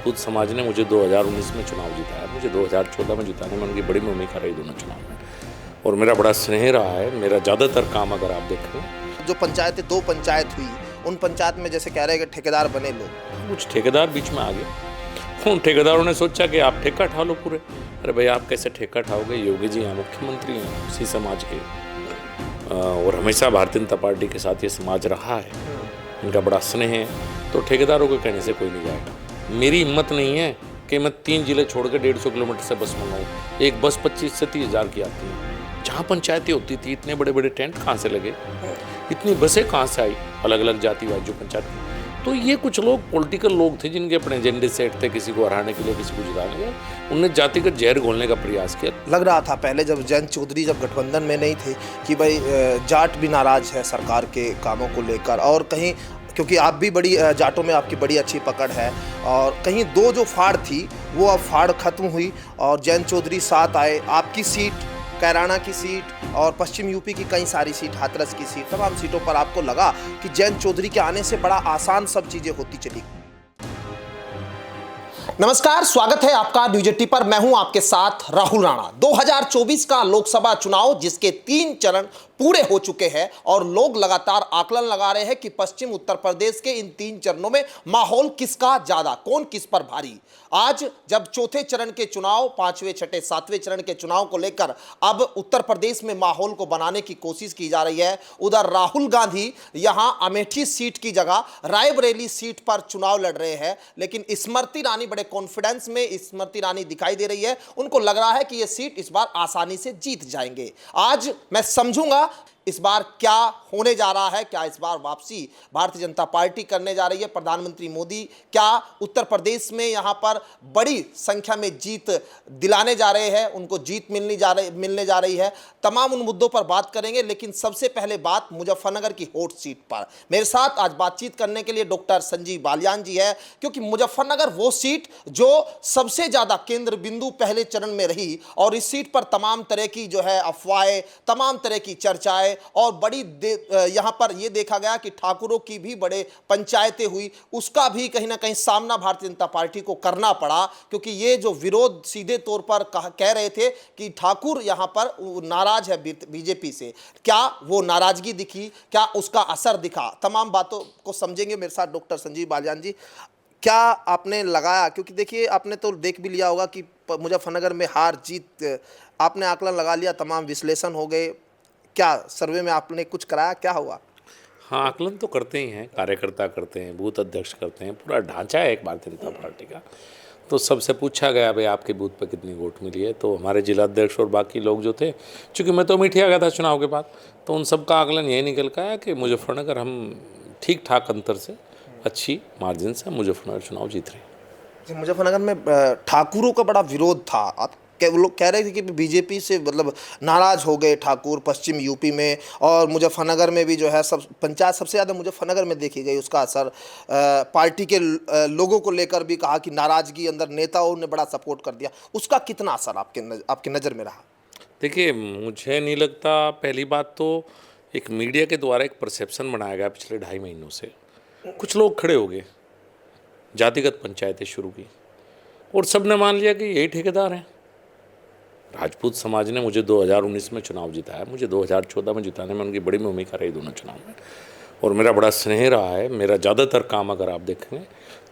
राजपूत समाज ने मुझे 2019 में चुनाव जिताया, मुझे 2014 में जिताने में उनकी बड़ी भूमिका रही दोनों चुनाव में, और मेरा बड़ा स्नेह रहा है। मेरा ज़्यादातर काम अगर आप देखें, जो पंचायतें 2 पंचायत हुई, उन पंचायत में जैसे कह रहे हैं कि ठेकेदार बने लोग, कुछ ठेकेदार बीच में आ गए। उन ठेकेदारों ने सोचा कि आप ठेका उठा लो पूरे। अरे भाई, आप कैसे ठेका उठाओगे? योगी जी यहाँ मुख्यमंत्री हैं उसी समाज के, और हमेशा भारतीय जनता पार्टी के साथ ये समाज रहा है, इनका बड़ा स्नेह है, तो ठेकेदारों के कहने से कोई नहीं जाएगा। मेरी हिम्मत नहीं है कि मैं 3 जिले छोड़ के 150 किलोमीटर से बस मंगाऊँ। एक बस 25 से 30 हज़ार की आती है। जहाँ पंचायतें होती थी, इतने बड़े बड़े टेंट कहाँ से लगे, इतनी बसें कहाँ से आई, अलग अलग जातिवाद जो पंचायत की। तो ये कुछ लोग पॉलिटिकल लोग थे जिनके अपने एजेंडे सेट थे, किसी को हराने के लिए, किसी को जिताने के लिए। उनने जातिगत जहर घोलने का प्रयास किया। लग रहा था पहले जब जयंत चौधरी जब गठबंधन में नहीं थे कि भाई जाट भी नाराज है सरकार के कामों को लेकर, और कहीं क्योंकि आप भी बड़ी जाटों में आपकी बड़ी अच्छी पकड़ है, और कहीं 2 जो फाड़ थी वो अब फाड़ खत्म हुई और जयंत चौधरी साथ आए। आपकी सीट, कैराना की सीट और पश्चिम यूपी की कई सारी सीट, हाथरस की सीट, तमाम सीटों पर आपको लगा कि जयंत चौधरी के आने से बड़ा आसान सब चीजें होती चली। नमस्कार, स्वागत है आपका न्यूज 80 पर। मैं हूं आपके साथ राहुल राणा। 2024 का लोकसभा चुनाव जिसके 3 चरण पूरे हो चुके हैं और लोग लगातार आकलन लगा रहे हैं कि पश्चिम उत्तर प्रदेश के इन 3 चरणों में माहौल किसका ज्यादा, कौन किस पर भारी। आज जब चौथे चरण के चुनाव, 5वें, 6ठे, 7वें चरण के चुनाव को लेकर अब उत्तर प्रदेश में माहौल को बनाने की कोशिश की जा रही है, उधर राहुल गांधी यहां अमेठी सीट की जगह रायबरेली सीट पर चुनाव लड़ रहे हैं। लेकिन स्मृति ईरानी बड़े कॉन्फिडेंस में स्मृति ईरानी दिखाई दे रही है। उनको लग रहा है कि यह सीट इस बार आसानी से जीत जाएंगे। आज मैं समझूंगा इस बार क्या होने जा रहा है, क्या इस बार वापसी भारतीय जनता पार्टी करने जा रही है, प्रधानमंत्री मोदी क्या उत्तर प्रदेश में यहां पर बड़ी संख्या में जीत दिलाने जा रहे हैं, उनको जीत मिलने जा रही है। तमाम उन मुद्दों पर बात करेंगे, लेकिन सबसे पहले बात मुजफ्फरनगर की हॉट सीट पर। मेरे साथ आज बातचीत करने के लिए डॉक्टर संजीव बालियान जी है, क्योंकि मुजफ्फरनगर वो सीट जो सबसे ज्यादा केंद्र बिंदु पहले चरण में रही, और इस सीट पर तमाम तरह की जो है अफवाहें, तमाम तरह की चर्चाएं, और बड़ी यहां पर यह देखा गया कि ठाकुरों की भी बड़े पंचायतें हुई, उसका भी कहीं ना कहीं सामना भारतीय जनता पार्टी को करना पड़ा, क्योंकि ये जो विरोध सीधे तौर पर कह रहे थे कि ठाकुर यहां पर नाराज है बीजेपी से। क्या वो नाराजगी दिखी, क्या उसका असर दिखा, तमाम बातों को समझेंगे। मेरे साथ डॉक्टर संजीव बालियान जी, क्या आपने लगाया, क्योंकि देखिए आपने तो देख भी लिया होगा कि मुजफ्फरनगर में हार जीत आपने आकलन लगा लिया, तमाम विश्लेषण हो गए, क्या सर्वे में आपने कुछ कराया, क्या हुआ? हाँ, आकलन तो करते ही हैं, कार्यकर्ता करते हैं, बूथ अध्यक्ष करते हैं, पूरा ढांचा है एक भारतीय जनता पार्टी का। तो सबसे पूछा गया भाई आपके बूथ पर कितनी वोट मिली है, तो हमारे जिलाध्यक्ष और बाकी लोग जो थे, चूँकि मैं तो अमेठी आ गया था चुनाव के बाद, तो उन सब का आकलन यही निकल का है कि मुजफ्फरनगर हम ठीक ठाक अंतर से, अच्छी मार्जिन से मुजफ्फरनगर चुनाव जीत रहे हैं। मुजफ्फरनगर में ठाकुरों का बड़ा विरोध था। आप लोग कह रहे थे कि बीजेपी से मतलब नाराज हो गए ठाकुर पश्चिम यूपी में, और मुजफ्फरनगर में भी जो है सब पंचायत सबसे ज़्यादा मुजफ्फरनगर में देखी गई। उसका असर पार्टी के लोगों को लेकर भी कहा कि नाराजगी अंदर, नेताओं ने बड़ा सपोर्ट कर दिया। उसका कितना असर आपके नज़र में रहा? देखिए, मुझे नहीं लगता। पहली बात तो एक मीडिया के द्वारा एक परसेप्शन बनाया गया पिछले 2.5 महीनों से। कुछ लोग खड़े हो गए, जातिगत पंचायतें शुरू की, और सब ने मान लिया कि यही ठेकेदार हैं। राजपूत समाज ने मुझे 2019 में चुनाव जिताया, मुझे 2014 में जिताने में उनकी बड़ी भूमिका रही दोनों चुनाव में, और मेरा बड़ा स्नेह रहा है। मेरा ज़्यादातर काम अगर आप देखेंगे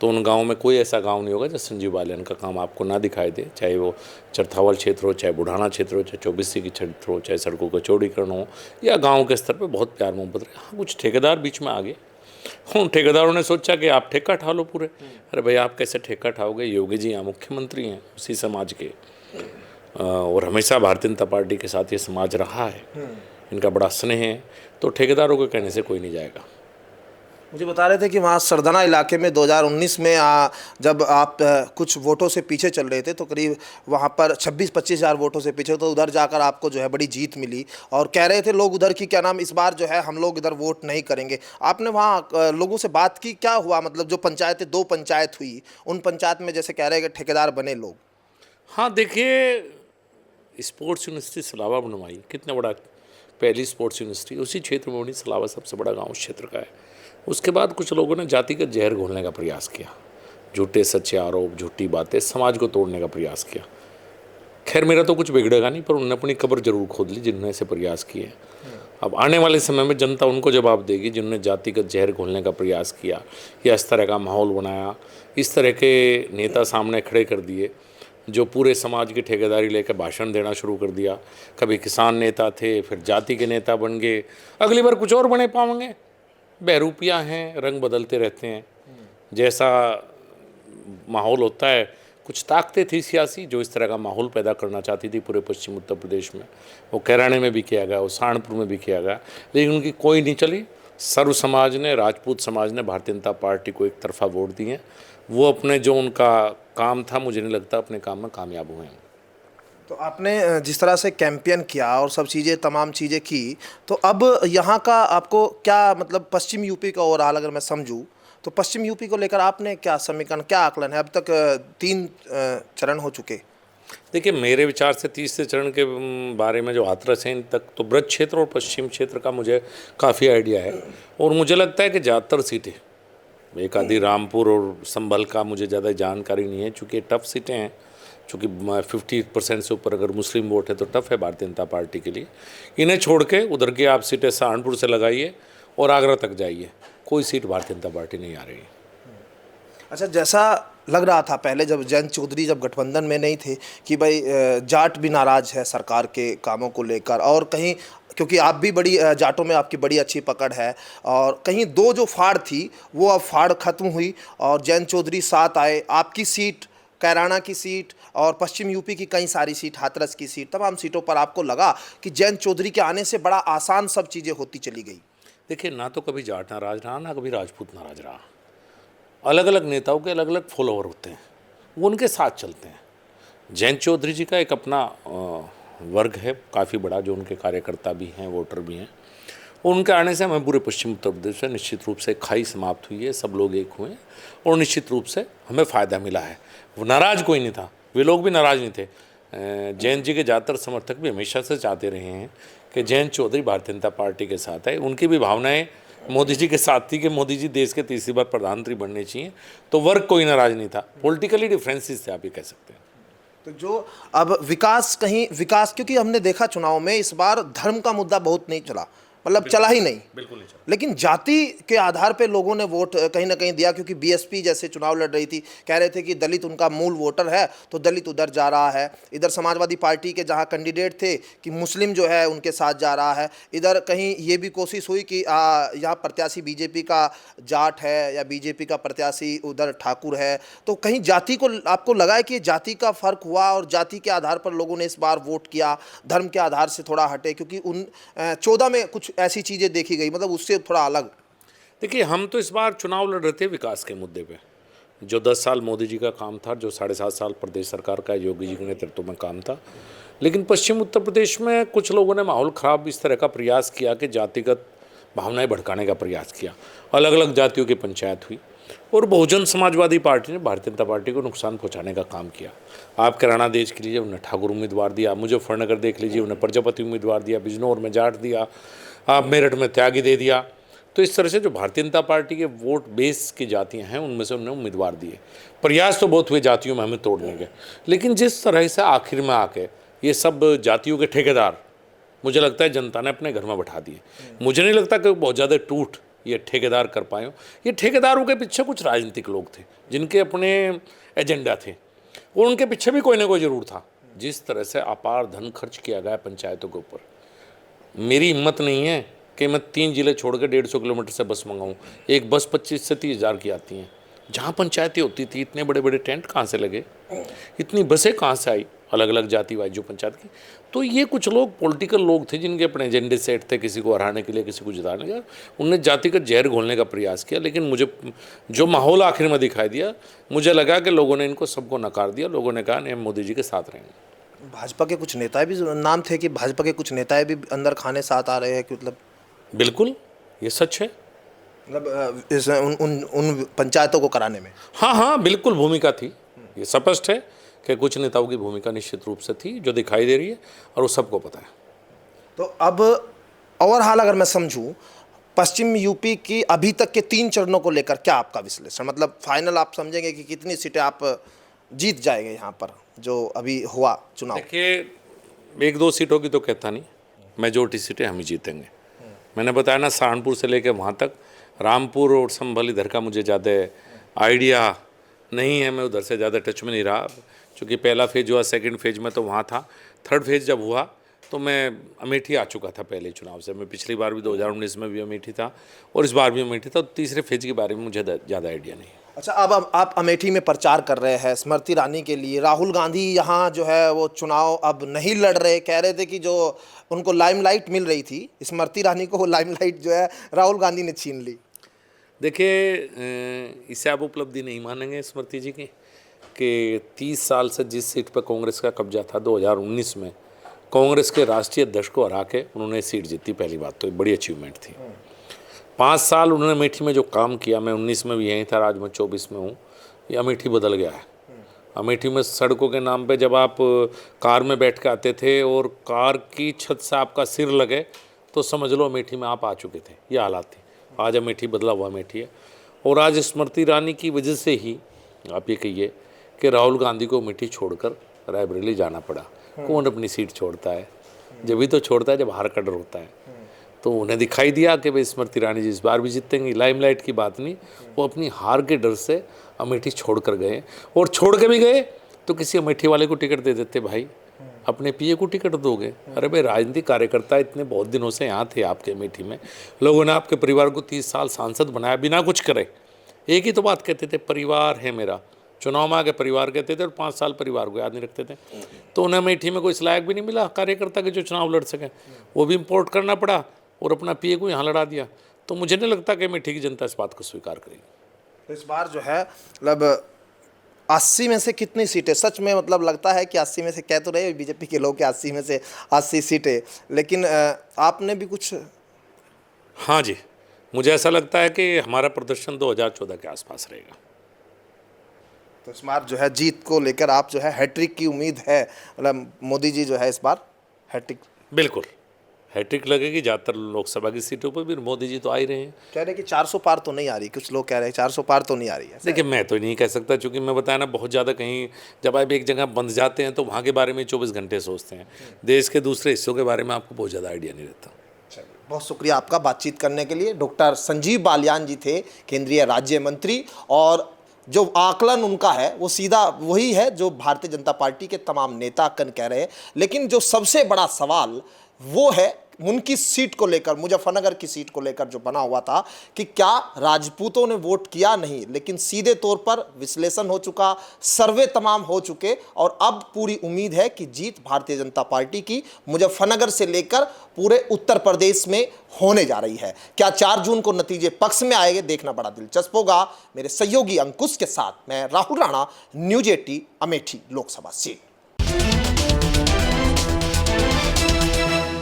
तो उन गाँव में कोई ऐसा गाँव नहीं होगा जहाँ संजीव बालियान का काम आपको ना दिखाई दे, चाहे वो चरथावल क्षेत्र हो, चाहे बुढ़ाना क्षेत्र हो, चाहे चौबीसी की क्षेत्र हो, चाहे सड़कों का चौड़ीकरण हो, या गाँव के स्तर पर बहुत प्यार मोहब्बत रहे। हाँ, कुछ ठेकेदार बीच में आ गए। उन ठेकेदारों ने सोचा कि आप ठेका उठा लो पूरे। अरे भाई, आप कैसे ठेका उठाओगे? योगी जी यहाँ मुख्यमंत्री हैं उसी समाज के, और हमेशा भारतीय जनता पार्टी के साथ ये समाज रहा है, इनका बड़ा स्नेह है, तो ठेकेदारों के कहने से कोई नहीं जाएगा। मुझे बता रहे थे कि वहाँ सरदना इलाके में 2019 में जब आप कुछ वोटों से पीछे चल रहे थे, तो करीब वहाँ पर 26-25 हज़ार वोटों से पीछे, तो उधर जाकर आपको जो है बड़ी जीत मिली, और कह रहे थे लोग उधर की, क्या नाम, इस बार जो है हम लोग इधर वोट नहीं करेंगे। आपने वहाँ लोगों से बात की, क्या हुआ? मतलब जो पंचायतें 2 पंचायत हुई, उन पंचायत में जैसे कह रहे हैं कि ठेकेदार बने लोग। हाँ, देखिए, स्पोर्ट्स यूनिवर्सिटी सलावा बनवाई, कितना बड़ा, पहली स्पोर्ट्स यूनिवर्सिटी उसी क्षेत्र में बनी। सलावा सबसे बड़ा गांव उस क्षेत्र का है। उसके बाद कुछ लोगों ने जातिगत जहर घोलने का प्रयास किया। झूठे सच्चे आरोप, झूठी बातें, समाज को तोड़ने का प्रयास किया। खैर मेरा तो कुछ बिगड़ेगा नहीं, पर उन्होंने अपनी कब्र जरूर खोद ली जिन्होंने ऐसे प्रयास किए। अब आने वाले समय में जनता उनको जवाब देगी जिन्होंने जातिगत जहर घोलने का प्रयास किया या इस तरह का माहौल बनाया, इस तरह के नेता सामने खड़े कर दिए जो पूरे समाज की ठेकेदारी लेकर भाषण देना शुरू कर दिया। कभी किसान नेता थे, फिर जाति के नेता बन गए, अगली बार कुछ और बने पाएंगे। बहरूपियाँ हैं, रंग बदलते रहते हैं। जैसा माहौल होता है, कुछ ताकतें थी सियासी जो इस तरह का माहौल पैदा करना चाहती थी पूरे पश्चिम उत्तर प्रदेश में। वो कैराने में भी किया गया, वो सहारनपुर में भी किया गया, लेकिन उनकी कोई नहीं चली। सर्व समाज ने, राजपूत समाज ने भारतीय जनता पार्टी को एक तरफा वोट दिए। वो अपने जो उनका काम था, मुझे नहीं लगता अपने काम में कामयाब हुए हैं। तो आपने जिस तरह से कैंपेन किया और सब चीज़ें, तमाम चीज़ें की, तो अब यहाँ का आपको क्या मतलब पश्चिम यूपी का ओवरऑल अगर मैं समझूँ तो पश्चिम यूपी को लेकर आपने क्या समीकरण, क्या आकलन है? अब तक 3 चरण हो चुके। देखिए, मेरे विचार से तीसरे चरण के बारे में जो हाथरस है, इन तक तो ब्रज क्षेत्र और पश्चिम क्षेत्र का मुझे काफ़ी आइडिया है। और मुझे लगता है कि ज़्यादातर सीटें, एक आधी रामपुर और संभल का मुझे ज़्यादा जानकारी नहीं है, चूँकि टफ सीटें हैं। चूँकि 50% से ऊपर अगर मुस्लिम वोट है तो टफ है भारतीय जनता पार्टी के लिए। इन्हें छोड़ के उधर की आप सीटें सहारनपुर से लगाइए और आगरा तक जाइए, कोई सीट भारतीय जनता पार्टी नहीं आ रही है। अच्छा, जैसा लग रहा था पहले जब जयंत चौधरी जब गठबंधन में नहीं थे कि भाई जाट भी नाराज है सरकार के कामों को लेकर, और कहीं क्योंकि आप भी बड़ी जाटों में आपकी बड़ी अच्छी पकड़ है, और कहीं दो जो फाड़ थी वो अब फाड़ खत्म हुई और जयंत चौधरी साथ आए। आपकी सीट, कैराना की सीट और पश्चिम यूपी की कई सारी सीट, हाथरस की सीट, तमाम सीटों पर आपको लगा कि जयंत चौधरी के आने से बड़ा आसान सब चीज़ें होती चली गई। देखिए, ना तो कभी जाट नाराज रहा, ना कभी राजपूत नाराज रहा। अलग अलग नेताओं के अलग अलग फॉलोअर होते हैं, वो उनके साथ चलते हैं। जयंत चौधरी जी का एक अपना वर्ग है काफ़ी बड़ा, जो उनके कार्यकर्ता भी हैं, वोटर भी हैं। उनके आने से हमें पूरे पश्चिम उत्तर प्रदेश में निश्चित रूप से खाई समाप्त हुई है, सब लोग एक हुए और निश्चित रूप से हमें फ़ायदा मिला है। वो नाराज़ कोई नहीं था, वे लोग भी नाराज़ नहीं थे। जयंत जी के ज़्यादातर समर्थक भी हमेशा से चाहते रहे हैं कि जयंत चौधरी भारतीय जनता पार्टी के साथ है। उनकी भी भावनाएं मोदी जी के साथ थी कि मोदी जी देश के तीसरी बार प्रधानमंत्री बनने चाहिए, तो वर्ग कोई नाराज नहीं था। पॉलिटिकली डिफरेंसेस थे, आप ये कह सकते हैं। तो जो अब विकास, कहीं विकास, क्योंकि हमने देखा चुनाव में इस बार धर्म का मुद्दा बहुत नहीं चला, मतलब चला ही नहीं, बिल्कुल नहीं चला। लेकिन जाति के आधार पे लोगों ने वोट कहीं ना कहीं दिया, क्योंकि बीएसपी जैसे चुनाव लड़ रही थी, कह रहे थे कि दलित उनका मूल वोटर है, तो दलित उधर जा रहा है। इधर समाजवादी पार्टी के जहां कैंडिडेट थे कि मुस्लिम जो है उनके साथ जा रहा है। इधर कहीं ये भी कोशिश हुई कि यहाँ प्रत्याशी बीजेपी का जाट है या बीजेपी का प्रत्याशी उधर ठाकुर है, तो कहीं जाति को आपको लगा है कि जाति का फर्क हुआ और जाति के आधार पर लोगों ने इस बार वोट किया, धर्म के आधार से थोड़ा हटे, क्योंकि उन 14 में कुछ ऐसी चीज़ें देखी गई, मतलब उससे थोड़ा अलग। देखिए, हम तो इस बार चुनाव लड़ रहे थे विकास के मुद्दे पे। जो 10 साल मोदी जी का काम था, जो 7.5 साल प्रदेश सरकार का योगी जी के नेतृत्व में काम था, लेकिन पश्चिम उत्तर प्रदेश में कुछ लोगों ने माहौल ख़राब इस तरह का प्रयास किया कि जातिगत भावनाएं भड़काने का प्रयास किया। अलग अलग जातियों की पंचायत हुई और बहुजन समाजवादी पार्टी ने भारतीय जनता पार्टी को नुकसान पहुंचाने का काम किया। आप कैराना देश के लिए उन्हें ठाकुर उम्मीदवार दिया, मुजफ्फरनगर देख लीजिए, उन्हें प्रजापति उम्मीदवार दिया, बिजनौर में जाट दिया, आप मेरठ में त्यागी दे दिया। तो इस तरह से जो भारतीय जनता पार्टी के वोट बेस की जातियां हैं, उनमें से उन्हें उम्मीदवार दिए। प्रयास तो बहुत हुए जातियों में हमें तोड़ने के, लेकिन जिस तरह से आखिर में आके ये सब जातियों के ठेकेदार, मुझे लगता है जनता ने अपने घर में बैठा दिए। मुझे नहीं लगता कि बहुत ज़्यादा टूट ये ठेकेदार कर पाए। ये ठेकेदारों के पीछे कुछ राजनीतिक लोग थे जिनके अपने एजेंडा थे, और उनके पीछे भी कोई ना कोई जरूर था। जिस तरह से अपार धन खर्च किया गया पंचायतों के ऊपर, मेरी हिम्मत नहीं है कि मैं 3 जिले छोड़ के 150 किलोमीटर से बस मंगाऊँ। एक बस 25 से 30 हज़ार की आती हैं। जहाँ पंचायतें होती थी, इतने बड़े बड़े टेंट कहाँ से लगे, इतनी बसें कहाँ से आई, अलग अलग जाति वाइज जो पंचायत की। तो ये कुछ लोग पॉलिटिकल लोग थे जिनके अपने एजेंडे सेट थे, किसी को हराने के लिए, किसी को जिताने का। उनने जातिगत जहर घोलने का प्रयास किया, लेकिन मुझे जो माहौल आखिर में दिखाई दिया, मुझे लगा कि लोगों ने इनको सबको नकार दिया। लोगों ने कहा नहीं, हम मोदी जी के साथ रहेंगे। भाजपा के कुछ नेताएं भी, नाम थे कि भाजपा के कुछ नेताएं भी अंदर खाने साथ आ रहे हैं, कि मतलब बिल्कुल ये सच है, मतलब उन पंचायतों को कराने में। हाँ हाँ बिल्कुल भूमिका थी। ये स्पष्ट है कि कुछ नेताओं की भूमिका निश्चित रूप से थी, जो दिखाई दे रही है और वो सबको पता है। तो अब ओवरऑल अगर मैं समझूं, पश्चिम यूपी की अभी तक के 3 चरणों को लेकर क्या आपका विश्लेषण, मतलब फाइनल आप समझेंगे कि कितनी सीटें आप जीत जाएंगे यहाँ पर जो अभी हुआ चुनाव? देखिए, 1-2 सीटों की तो कहता नहीं, मेजोरिटी सीटें हम ही जीतेंगे। मैंने बताया ना, सहारनपुर से लेकर वहाँ तक, रामपुर और संभल इधर का मुझे ज़्यादा आइडिया नहीं है, मैं उधर से ज़्यादा टच में नहीं रहा, क्योंकि पहला फेज हुआ, सेकंड फेज में तो वहाँ था, थर्ड फेज जब हुआ तो मैं अमेठी आ चुका था पहले चुनाव से। मैं पिछली बार भी 2019 में भी अमेठी था और इस बार भी अमेठी था, तो तीसरे फेज के बारे में मुझे ज़्यादा आइडिया नहीं है। अच्छा, अब आप अमेठी में प्रचार कर रहे हैं स्मृति ईरानी के लिए। राहुल गांधी यहाँ जो है वो चुनाव अब नहीं लड़ रहे, कह रहे थे कि जो उनको लाइमलाइट मिल रही थी स्मृति ईरानी को, वो लाइमलाइट जो है राहुल गांधी ने छीन ली। देखिए, इसे आप उपलब्धि नहीं मानेंगे स्मृति जी की कि 30 साल से जिस सीट पर कांग्रेस का कब्जा था, 2019 में कांग्रेस के राष्ट्रीय अध्यक्ष को हरा के उन्होंने सीट जीती। पहली बात तो एक बड़ी अचीवमेंट थी। 5 साल उन्होंने अमेठी में जो काम किया, मैं 19 में भी यहीं था, आज मैं 24 में हूँ, ये अमेठी बदल गया है। अमेठी में सड़कों के नाम पे जब आप कार में बैठ के आते थे और कार की छत से आपका सिर लगे तो समझ लो अमेठी में आप आ चुके थे, ये हालात थी। आज अमेठी बदला हुआ अमेठी है, और आज स्मृति ईरानी की वजह से ही आप ये कहिए कि राहुल गांधी को अमेठी छोड़कर रायबरेली जाना पड़ा। कौन अपनी सीट छोड़ता है? जब भी तो छोड़ता है जब हार का डर होता है। तो उन्हें दिखाई दिया कि भाई स्मृति ईरानी जी इस बार भी जीतेंगी, लाइमलाइट की बात नहीं, वो अपनी हार के डर से अमेठी छोड़ कर गए, और छोड़ के भी गए तो किसी अमेठी वाले को टिकट दे देते, भाई अपने पीए को टिकट दोगे? अरे भाई, राजनीतिक कार्यकर्ता इतने बहुत दिनों से यहाँ थे आपके अमेठी में, लोगों ने आपके परिवार को 30 साल सांसद बनाया बिना कुछ करे। एक ही तो बात कहते थे, परिवार है मेरा। चुनाव में आके परिवार कहते थे और 5 साल परिवार को याद नहीं रखते थे। तो उन्हें अमेठी में कोई इस लायक भी नहीं मिला कार्यकर्ता के जो चुनाव लड़ सकें, वो भी इम्पोर्ट करना पड़ा और अपना पीए को यहाँ लड़ा दिया। तो मुझे नहीं लगता कि अमेठी की जनता इस बात को स्वीकार करेगी। तो इस बार जो है मतलब 80 में से कितनी सीटें सच में, मतलब लगता है कि 80 में से, कह तो रहे बीजेपी के लोग कि 80 में से 80 सीटें, लेकिन आपने भी कुछ? हाँ जी, मुझे ऐसा लगता है कि हमारा प्रदर्शन 2014 के आसपास रहेगा। तो इस बार जो है जीत को लेकर आप जो है हैट्रिक की उम्मीद है, मतलब मोदी जी जो है इस बार हैट्रिक? बिल्कुल हैट्रिक लगेगी। ज़्यादातर लोकसभा की सीटों पर भी मोदी जी तो आ ही रहे हैं। कह रहे हैं कि 400 पार तो नहीं आ रही, कुछ लोग कह रहे हैं 400 पार तो नहीं आ रही है। देखिए, मैं तो नहीं कह सकता, क्योंकि मैं बताया ना, बहुत ज़्यादा कहीं जब आप एक जगह बंध जाते हैं तो वहाँ के बारे में 24 घंटे सोचते हैं, देश के दूसरे हिस्सों के बारे में आपको बहुत ज़्यादा आइडिया नहीं रहता। बहुत शुक्रिया आपका बातचीत करने के लिए। डॉक्टर संजीव बालियान जी थे केंद्रीय राज्य मंत्री, और जो आकलन उनका है वो सीधा वही है जो भारतीय जनता पार्टी के तमाम नेता कह रहे हैं। लेकिन जो सबसे बड़ा सवाल वो है उनकी सीट को लेकर, मुजफ्फरनगर की सीट को लेकर जो बना हुआ था कि क्या राजपूतों ने वोट किया, नहीं, लेकिन सीधे तौर पर विश्लेषण हो चुका, सर्वे तमाम हो चुके, और अब पूरी उम्मीद है कि जीत भारतीय जनता पार्टी की मुजफ्फरनगर से लेकर पूरे उत्तर प्रदेश में होने जा रही है। क्या 4 जून को नतीजे पक्ष में आएंगे, देखना बड़ा दिलचस्प होगा। मेरे सहयोगी अंकुश के साथ मैं राहुल राणा, न्यूज़ 18 अमेठी लोकसभा सीट।